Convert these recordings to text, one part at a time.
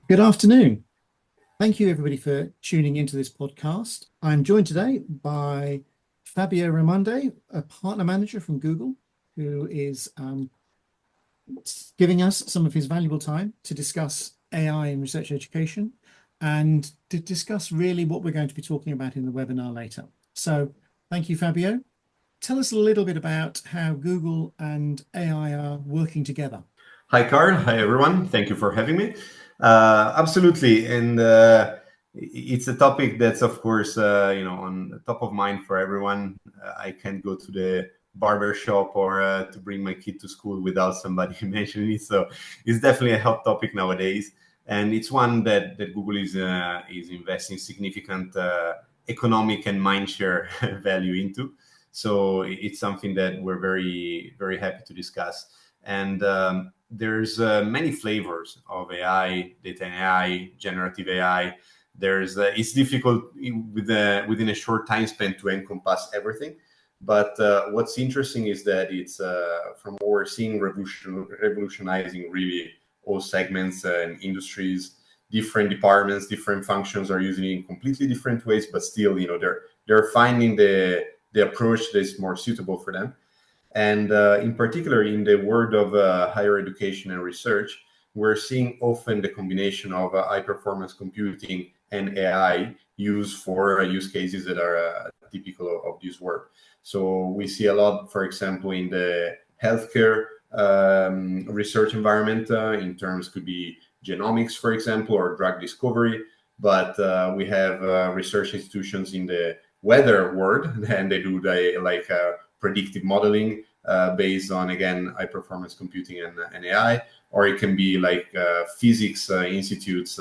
Good afternoon. Thank you, everybody, for tuning into this podcast. I'm joined today by Fabio Raimondi, a partner manager from Google, who is giving us some of his valuable time to discuss AI in research education and to discuss really what we're going to be talking about in the webinar later. So thank you, Fabio. Tell us a little bit about how Google and AI are working together. Hi, Carl. Hi, everyone. Thank you for having me. Absolutely, and it's a topic that's, of course, on the top of mind for everyone. I can't go to the barber shop or to bring my kid to school without somebody mentioning it. So it's definitely a hot topic nowadays, and it's one that Google is investing significant economic and mindshare value into. So it's something that we're very, very happy to discuss. And there's many flavors of AI, data AI, generative AI. It's difficult within a short time span to encompass everything. But what's interesting is that it's from what we're seeing, revolutionizing really all segments and industries. Different departments, different functions are using it in completely different ways, but still, they're finding the approach that's more suitable for them. And in particular, in the world of higher education and research, we're seeing often the combination of high performance computing and AI used for use cases that are typical of this work. So we see a lot, for example, in the healthcare research environment, in terms could be genomics, for example, or drug discovery. But we have research institutions in the weather world, and they do predictive modeling based on, again, high performance computing and AI, or it can be like physics institutes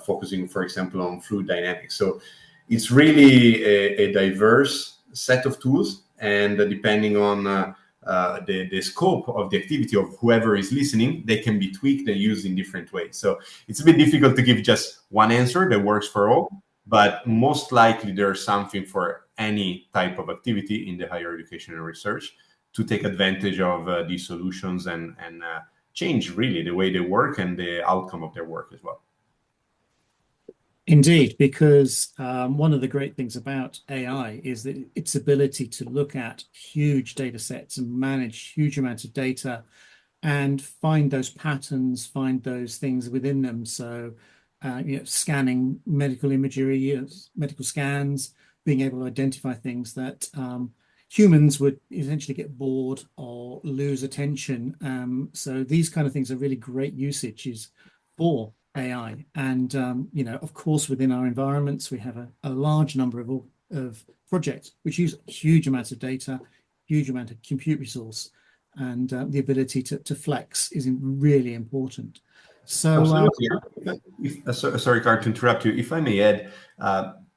focusing, for example, on fluid dynamics. So it's really a diverse set of tools, and depending on the scope of the activity of whoever is listening, they can be tweaked and used in different ways. So it's a bit difficult to give just one answer that works for all, but most likely there's something for any type of activity in the higher education and research to take advantage of these solutions and change really the way they work and the outcome of their work as well. Indeed, because one of the great things about AI is that its ability to look at huge data sets and manage huge amounts of data and find those patterns, find those things within them. So, scanning medical imagery, medical scans, being able to identify things that humans would essentially get bored or lose attention. So these kind of things are really great usages for AI. And of course, within our environments, we have a large number of projects which use huge amounts of data, huge amount of compute resource, and the ability to flex is really important. So, Absolutely. Sorry, Carl, to interrupt you. If I may add,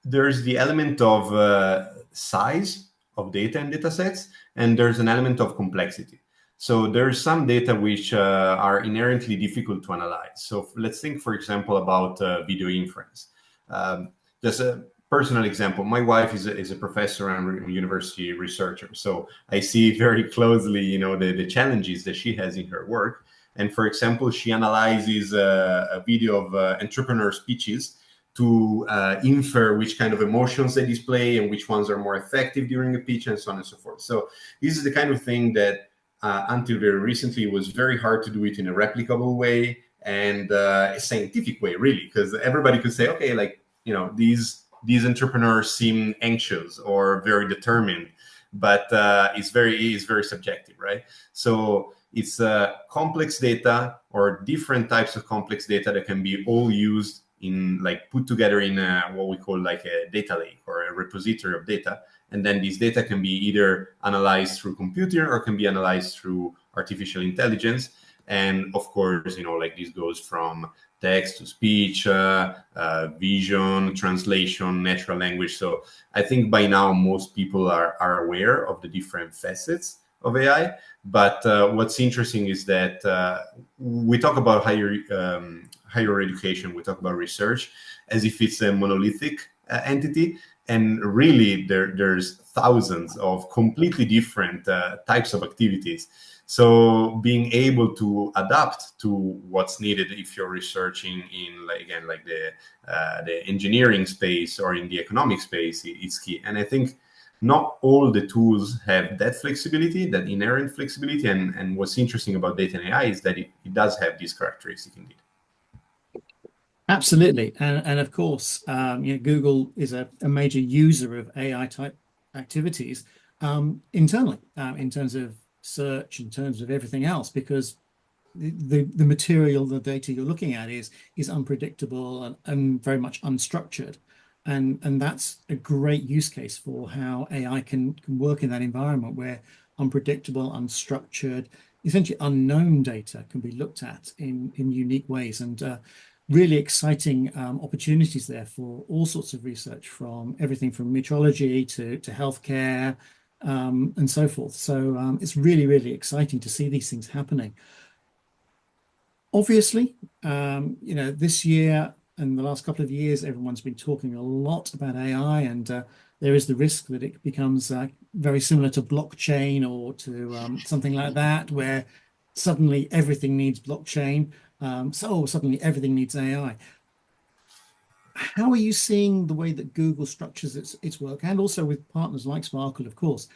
there's the element of size of data and data sets, and there's an element of complexity. So there's some data which are inherently difficult to analyze. So let's think, for example, about video inference. There's a personal example. My wife is a professor and university researcher. So I see very closely, the challenges that she has in her work. And for example, she analyzes a video of entrepreneur speeches to infer which kind of emotions they display and which ones are more effective during a pitch and so on and so forth. So this is the kind of thing that until very recently it was very hard to do it in a replicable way and a scientific way, really, because everybody could say, okay, these entrepreneurs seem anxious or very determined, but it's very subjective, right? So it's complex data or different types of complex data that can be all used in put together in what we call like a data lake or a repository of data. And then this data can be either analyzed through computer or can be analyzed through artificial intelligence. And of course, this goes from text to speech, vision, translation, natural language. So I think by now most people are aware of the different facets of AI. But what's interesting is that we talk about higher education, we talk about research as if it's a monolithic entity. And really, there's thousands of completely different types of activities. So being able to adapt to what's needed if you're researching in, like the engineering space or in the economic space is key. And I think not all the tools have that flexibility, that inherent flexibility. And what's interesting about data and AI is that it does have this characteristic indeed. Absolutely. And of course, Google is a major user of AI type activities internally, in terms of search, in terms of everything else, because the material, the data you're looking at is unpredictable and very much unstructured. And that's a great use case for how AI can work in that environment where unpredictable, unstructured, essentially unknown data can be looked at in unique ways. And really exciting opportunities there for all sorts of research, from everything from meteorology to healthcare, and so forth. So it's really, really exciting to see these things happening. Obviously, this year and the last couple of years, everyone's been talking a lot about AI, and there is the risk that it becomes very similar to blockchain or to something like that, where suddenly everything needs blockchain. So suddenly everything needs AI. How are you seeing the way that Google structures its work, and also with partners like Sparkle, of course,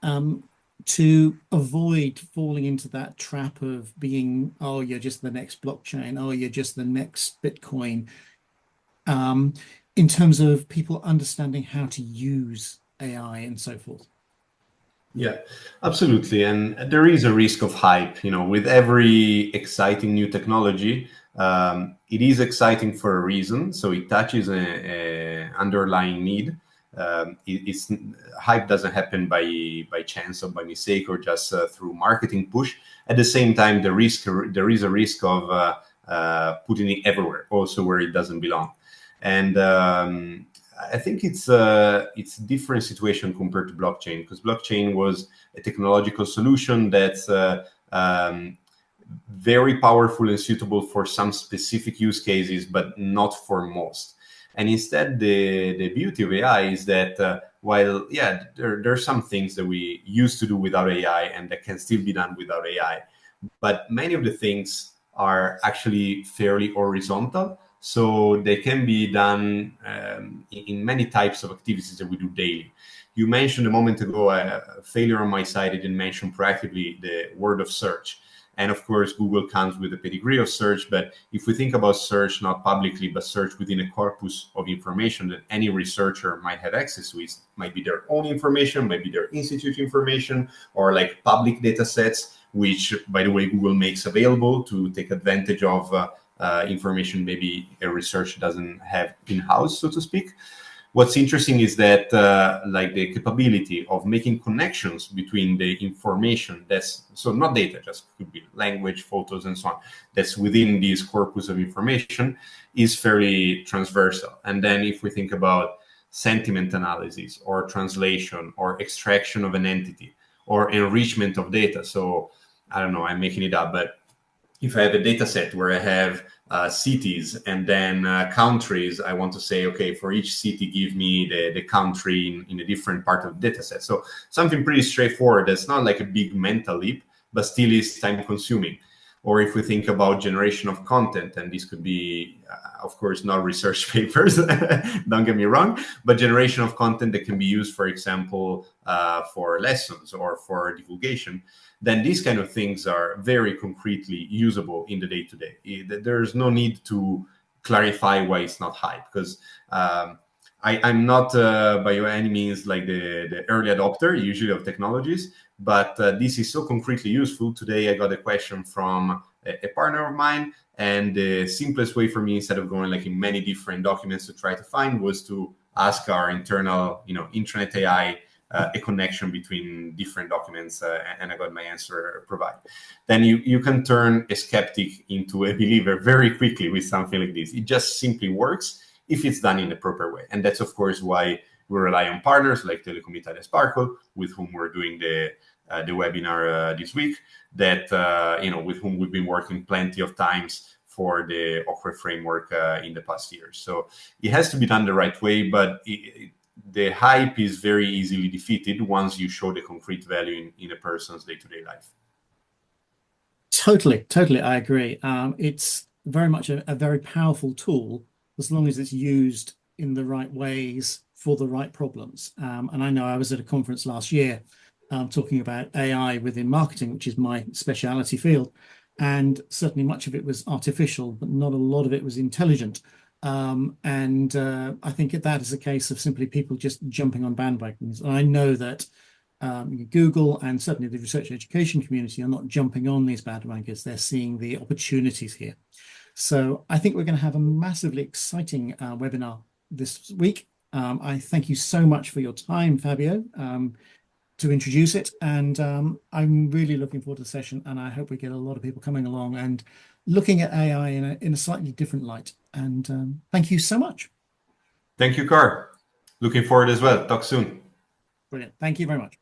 um, to avoid falling into that trap of being, oh, you're just the next blockchain, oh, you're just the next Bitcoin, um, in terms of people understanding how to use AI and so forth? Yeah, absolutely. And there is a risk of hype, with every exciting new technology. It is exciting for a reason. So it touches a underlying need. It's hype doesn't happen by chance or by mistake or just through marketing push. At the same time, there is a risk of putting it everywhere, also where it doesn't belong. And I think it's a different situation compared to blockchain, because blockchain was a technological solution that's very powerful and suitable for some specific use cases, but not for most. And instead, the beauty of AI is that while, yeah, there are some things that we used to do without AI and that can still be done without AI, but many of the things are actually fairly horizontal. So they can be done in many types of activities that we do daily. You mentioned a moment ago a failure on my side. I didn't mention proactively the word of search. And of course, Google comes with a pedigree of search. But if we think about search, not publicly, but search within a corpus of information that any researcher might have access to, it might be their own information, might be their institute information, or like public data sets, which, by the way, Google makes available to take advantage of information maybe a researcher doesn't have in-house, so to speak. What's interesting is that like the capability of making connections between the information that's, so not data, just could be language, photos, and so on, that's within this corpus of information, is fairly transversal. And then if we think about sentiment analysis or translation or extraction of an entity or enrichment of data. So I don't know, I'm making it up, but if I have a data set where I have cities and then countries, I want to say, okay, for each city, give me the country in a different part of the data set. So something pretty straightforward. That's not like a big mental leap, but still is time consuming. Or if we think about generation of content, and this could be, of course, not research papers, don't get me wrong, but generation of content that can be used, for example, for lessons or for divulgation, then these kind of things are very concretely usable in the day-to-day. There's no need to clarify why it's not hype, because I'm not by any means like the early adopter usually of technologies, but this is so concretely useful. Today I got a question from a partner of mine, and the simplest way for me, instead of going like in many different documents to try to find, was to ask our internal, intranet AI a connection between different documents, and I got my answer provided. Then you can turn a skeptic into a believer very quickly with something like this. It just simply works if it's done in the proper way. And that's, of course, why we rely on partners like Telecom Italia Sparkle, with whom we're doing the webinar this week, that with whom we've been working plenty of times for the OCRE framework in the past years. So it has to be done the right way, but the hype is very easily defeated once you show the concrete value in a person's day-to-day life. Totally, I agree. It's very much a very powerful tool as long as it's used in the right ways for the right problems. And I know I was at a conference last year talking about AI within marketing, which is my speciality field. And certainly much of it was artificial, but not a lot of it was intelligent. And I think that is a case of simply people just jumping on bandwagons. And I know that Google and certainly the research education community are not jumping on these bandwagons. They're seeing the opportunities here. So I think we're going to have a massively exciting webinar this week. I thank you so much for your time, Fabio, to introduce it. And I'm really looking forward to the session. And I hope we get a lot of people coming along and looking at AI in a slightly different light. And thank you so much. Thank you, Car. Looking forward as well. Talk soon. Brilliant. Thank you very much.